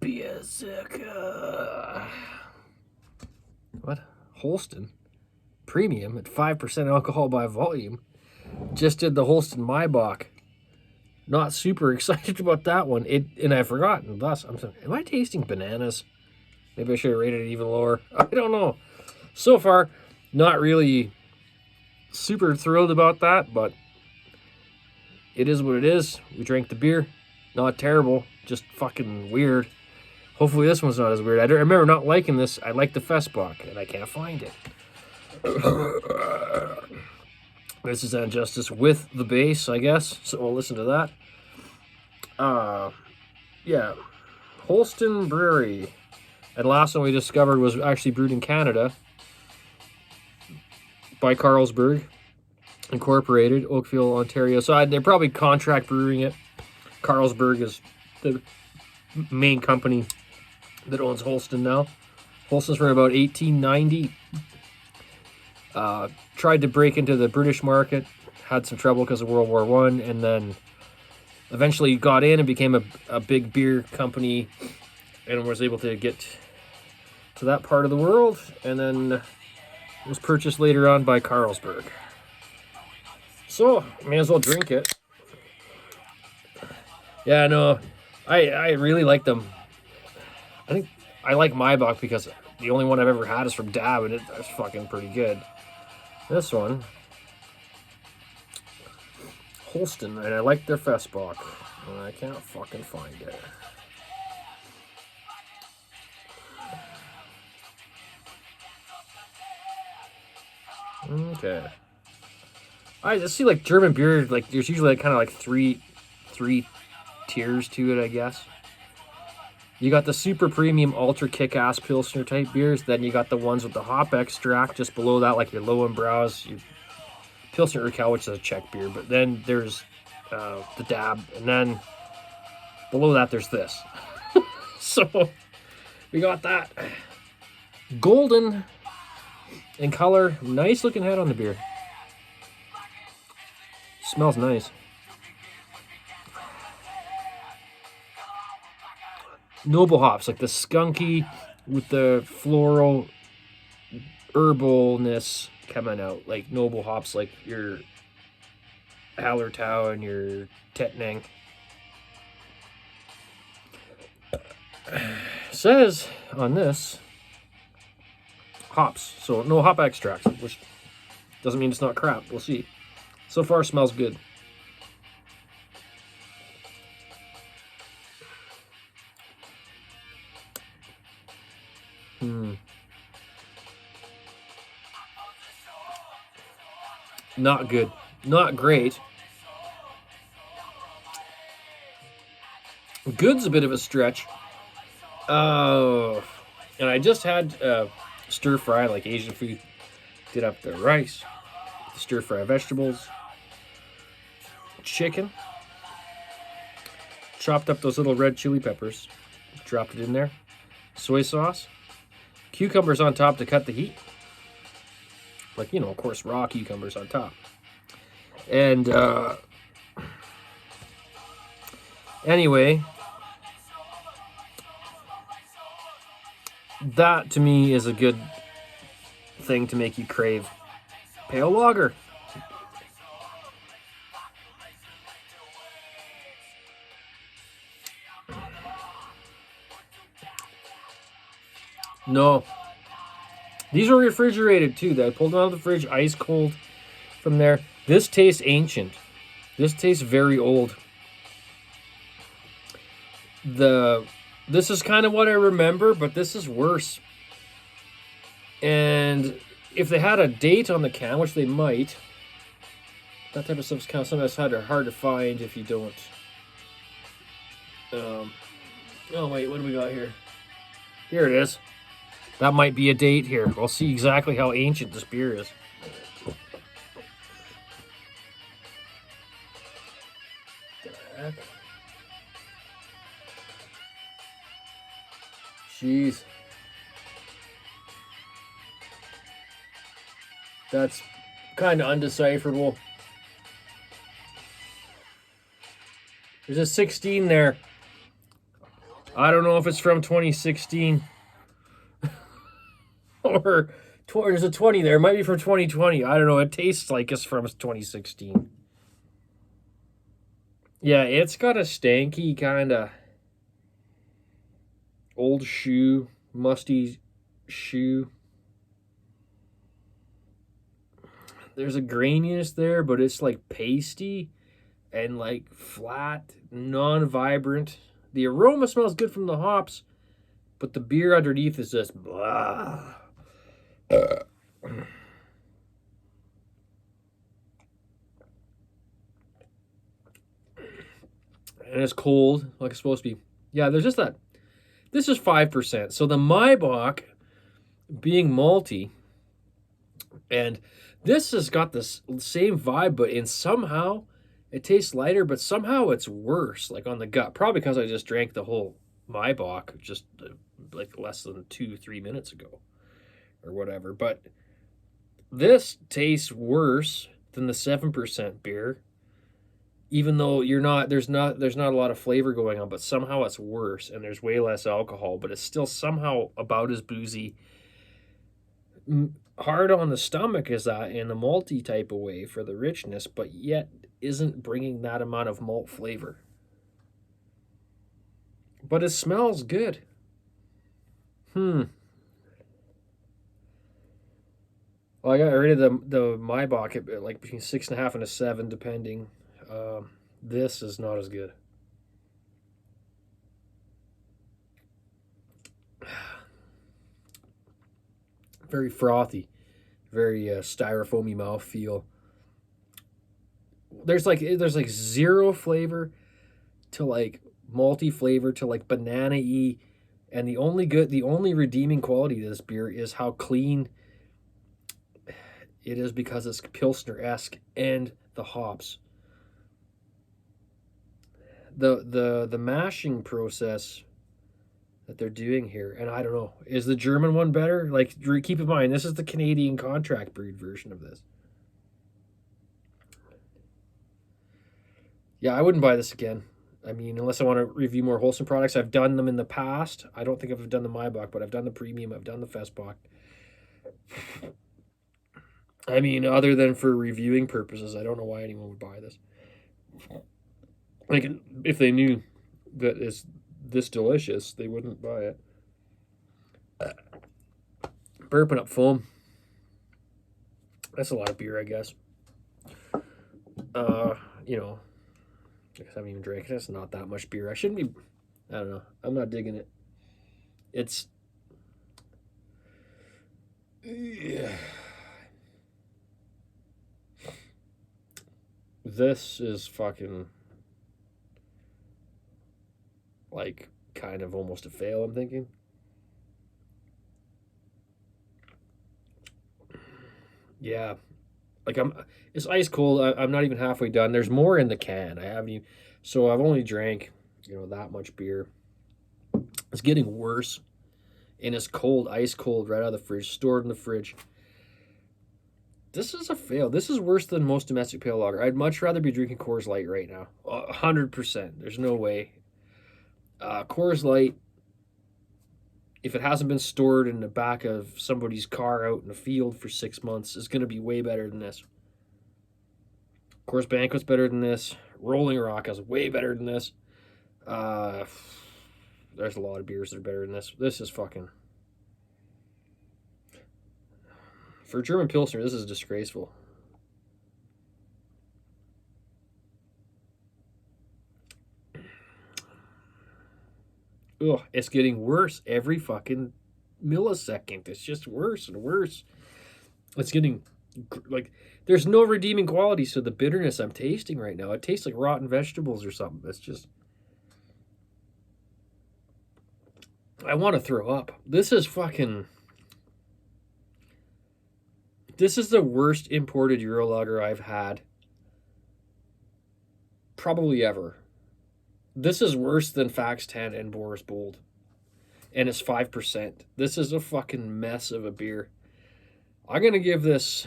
Beerzerker. What? Holsten? Premium at 5% alcohol by volume. Just did the Holsten Maibach. Not super excited about that one. And I've forgotten. Thus, am I tasting bananas? Maybe I should have rated it even lower. I don't know. So far, not really super thrilled about that, but it is what it is. We drank the beer. Not terrible, just fucking weird. Hopefully this one's not as weird. I remember not liking this. I like the Festbach, and I can't find it. This is Injustice with the bass, I guess. So we'll listen to that. Yeah. Holsten Brewery. And last one we discovered was actually brewed in Canada by Carlsberg Incorporated, Oakville, Ontario. So they're probably contract brewing it. Carlsberg is the main company that owns Holsten now. Holsten's from about 1890. Tried to break into the British market, had some trouble because of World War I, and then eventually got in and became a big beer company and was able to get to that part of the world, and then was purchased later on by Carlsberg. So, may as well drink it. Yeah, no, I really like them. I think I like Maibach because the only one I've ever had is from Dab, and it's fucking pretty good. This one, Holsten, and I like their Festbach, and I can't fucking find it. Okay. I just see like German beer, like there's usually like kind of like three tiers to it, I guess. You got the super premium ultra kick-ass Pilsner type beers. Then you got the ones with the hop extract just below that, like your Lowenbrau's, your Pilsner Urquell, which is a Czech beer. But then there's the Dab, and then below that there's this. So we got that. Golden in color, nice looking head on the beer. Smells nice. Noble hops, like the skunky with the floral herbalness coming out. Like noble hops, like your Hallertau and your Tettnang. Says on this, hops. So no hop extracts, which doesn't mean it's not crap. We'll see. So far, smells good. Not good. Not great. Good's a bit of a stretch. And I just had stir fry, like Asian food. Did up the rice, stir fry vegetables, chicken. Chopped up those little red chili peppers. Dropped it in there. Soy sauce. Cucumbers on top to cut the heat. Like, you know, of course, raw cucumbers on top. And, anyway, that to me is a good thing to make you crave pale lager. No. These are refrigerated too. I pulled them out of the fridge, ice cold from there. This tastes ancient. This tastes very old. This is kind of what I remember, but this is worse. And if they had a date on the can, which they might, that type of stuff's kind of sometimes hard to find if you don't. Oh wait, what do we got here? Here it is. That might be a date here. We'll see exactly how ancient this beer is. What the heck? Jeez. That's kind of undecipherable. There's a 16 there. I don't know if it's from 2016 or there's a 20 there. It might be from 2020. I don't know. It tastes like it's from 2016. Yeah, it's got a stanky kind of old shoe, musty shoe. There's a graininess there, but it's like pasty and like flat, non-vibrant. The aroma smells good from the hops, but the beer underneath is just blah. And it's cold, like it's supposed to be. Yeah, there's just that. This is 5%. So the Maibach being malty, and this has got this same vibe, but in somehow it tastes lighter, but somehow it's worse, like on the gut. Probably because I just drank the whole Maibach just like less than 2-3 minutes ago or whatever. But this tastes worse than the 7% beer, even though there's not a lot of flavor going on, but somehow it's worse and there's way less alcohol, but it's still somehow about as boozy. Hard on the stomach is that in a malty type of way for the richness, but yet isn't bringing that amount of malt flavor. But it smells good. Well, I got rid of the Maibach at like between 6.5 and a 7, depending. This is not as good. Very frothy, very styrofoamy mouthfeel. There's like zero flavor to like malty flavor to like banana-y, and the only redeeming quality of this beer is how clean it is because it's Pilsner-esque and the hops. The mashing process that they're doing here, and I don't know, is the German one better? Like, keep in mind, this is the Canadian contract brewed version of this. Yeah, I wouldn't buy this again. I mean, unless I want to review more Holsten products. I've done them in the past. I don't think I've done the Maibach, but I've done the Premium. I've done the Festbach. I mean, other than for reviewing purposes, I don't know why anyone would buy this. Like, if they knew that it's this delicious, they wouldn't buy it. Burping up foam. That's a lot of beer, I guess. You know, I guess I haven't even drank it. That's not that much beer. I shouldn't be. I don't know. I'm not digging it. It's. Yeah. This is fucking. Like, kind of almost a fail, I'm thinking. Yeah. Like, it's ice cold. I'm not even halfway done. There's more in the can. I haven't even, so I've only drank, that much beer. It's getting worse. And it's cold, ice cold, right out of the fridge, stored in the fridge. This is a fail. This is worse than most domestic pale lager. I'd much rather be drinking Coors Light right now. 100%. There's no way. Coors Light, if it hasn't been stored in the back of somebody's car out in the field for 6 months, is going to be way better than this. Coors Banquet's better than this. Rolling Rock is way better than this. There's a lot of beers that are better than this. This is fucking... For German Pilsner, this is disgraceful. Ugh, it's getting worse every fucking millisecond. It's just worse and worse. It's getting, like, there's no redeeming qualities to the bitterness I'm tasting right now. It tastes like rotten vegetables or something. It's just... I want to throw up. This is fucking... This is the worst imported Euro lager I've had. Probably ever. This is worse than Fax 10 and Boris Bold. And it's 5%. This is a fucking mess of a beer. I'm going to give this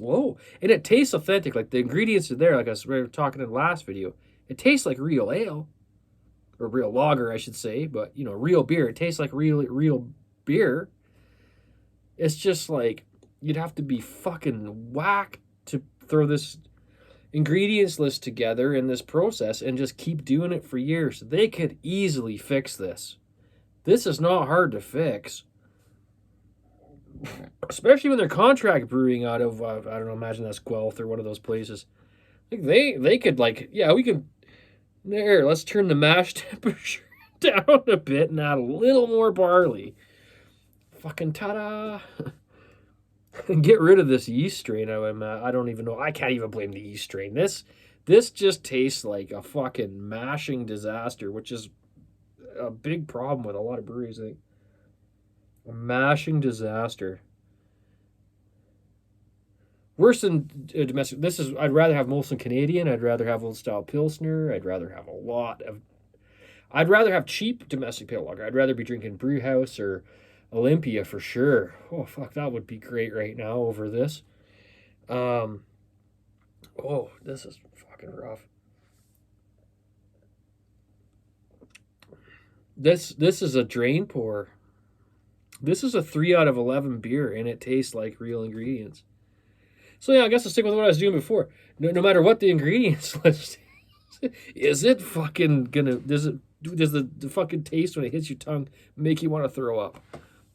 low. And it tastes authentic. Like, the ingredients are there. Like we were talking in the last video. It tastes like real ale. or real lager, I should say, but, you know, real beer. It tastes like real beer. It's just like, you'd have to be fucking whacked to throw this ingredients list together in this process and just keep doing it for years. They could easily fix this. This is not hard to fix. Especially when they're contract brewing out of, I don't know, imagine that's Guelph or one of those places. I think they could, like, yeah, we can, there, let's turn the mash temperature down a bit and add a little more barley. Fucking ta-da. And get rid of this yeast strain. I don't even know. I can't even blame the yeast strain. This just tastes like a fucking mashing disaster, which is a big problem with a lot of breweries, I think. A mashing disaster. Worse than domestic. I'd rather have Molson Canadian. I'd rather have Old Style Pilsner. I'd rather have cheap domestic pale lager. I'd rather be drinking Brewhouse or Olympia for sure. Oh, fuck, that would be great right now over this. Oh, this is fucking rough. This is a drain pour. This is a 3 out of 11 beer, and it tastes like real ingredients. So yeah, I guess I'll stick with what I was doing before. No matter what the ingredients list is, it fucking gonna, does the fucking taste when it hits your tongue make you want to throw up?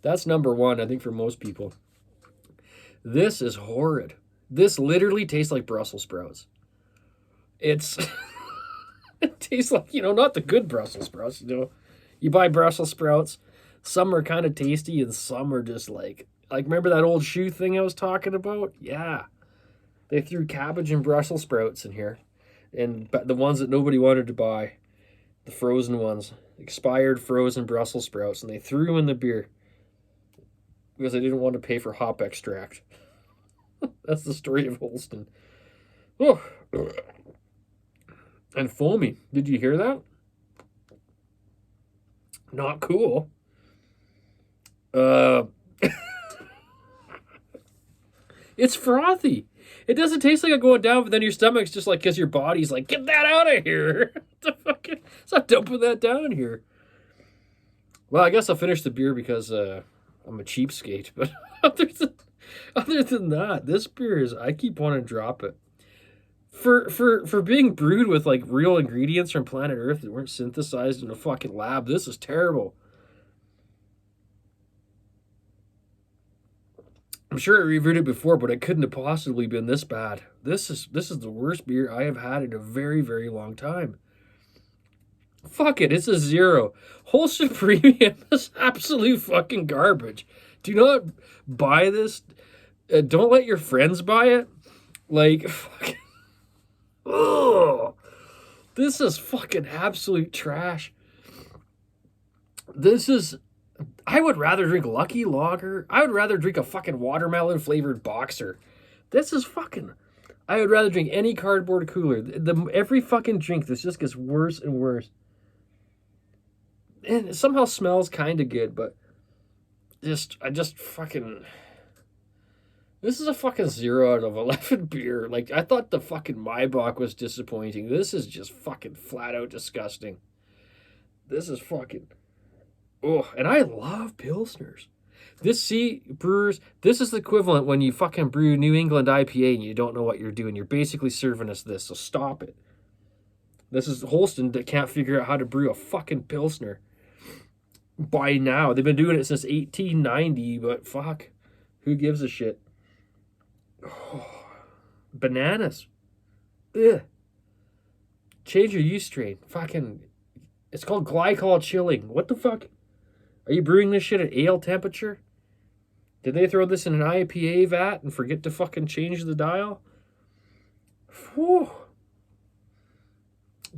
That's number one, I think, for most people. This is horrid. This literally tastes like Brussels sprouts. It tastes like, you know, not the good Brussels sprouts, you know. You buy Brussels sprouts, some are kind of tasty and some are just like remember that old shoe thing I was talking about? Yeah. They threw cabbage and Brussels sprouts in here. And the ones that nobody wanted to buy, the frozen ones, expired frozen Brussels sprouts, and they threw them in the beer because they didn't want to pay for hop extract. That's the story of Holsten. Oh. And foamy. Did you hear that? Not cool. It's frothy. It doesn't taste like it going down, but then your stomach's just like, because your body's like, get that out of here. It's not dumping that down here. Well, I guess I'll finish the beer because I'm a cheapskate. But other than that, this beer is, I keep wanting to drop it. For being brewed with like real ingredients from planet Earth that weren't synthesized in a fucking lab, this is terrible. I'm sure I reviewed it before, but it couldn't have possibly been this bad. This is the worst beer I have had in a very, very long time. Fuck it, it's a 0. Holsten Premium is absolute fucking garbage. Do not buy this. Don't let your friends buy it. Like, fucking, ugh. This is fucking absolute trash. I would rather drink Lucky Lager. I would rather drink a fucking watermelon flavored Boxer. This is fucking, I would rather drink any cardboard cooler. Every fucking drink, this just gets worse and worse. And it somehow smells kind of good, but I just fucking, this is a fucking 0 out of 11 beer. Like, I thought the fucking Maibach was disappointing. This is just fucking flat out disgusting. This is fucking, oh, and I love Pilsners. Brewers, this is the equivalent when you fucking brew New England IPA and you don't know what you're doing. You're basically serving us this, so stop it. This is Holsten that can't figure out how to brew a fucking Pilsner. By now, they've been doing it since 1890, but fuck, who gives a shit? Oh, bananas. Ugh. Change your yeast strain. Fucking, it's called glycol chilling. What the fuck? Are you brewing this shit at ale temperature? Did they throw this in an IPA vat and forget to fucking change the dial? Whew.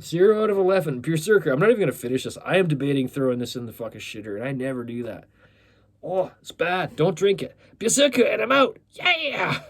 0 out of 11. Beerzerker. I'm not even going to finish this. I am debating throwing this in the fucking shitter, and I never do that. Oh, it's bad. Don't drink it. Beerzerker, and I'm out. Yeah!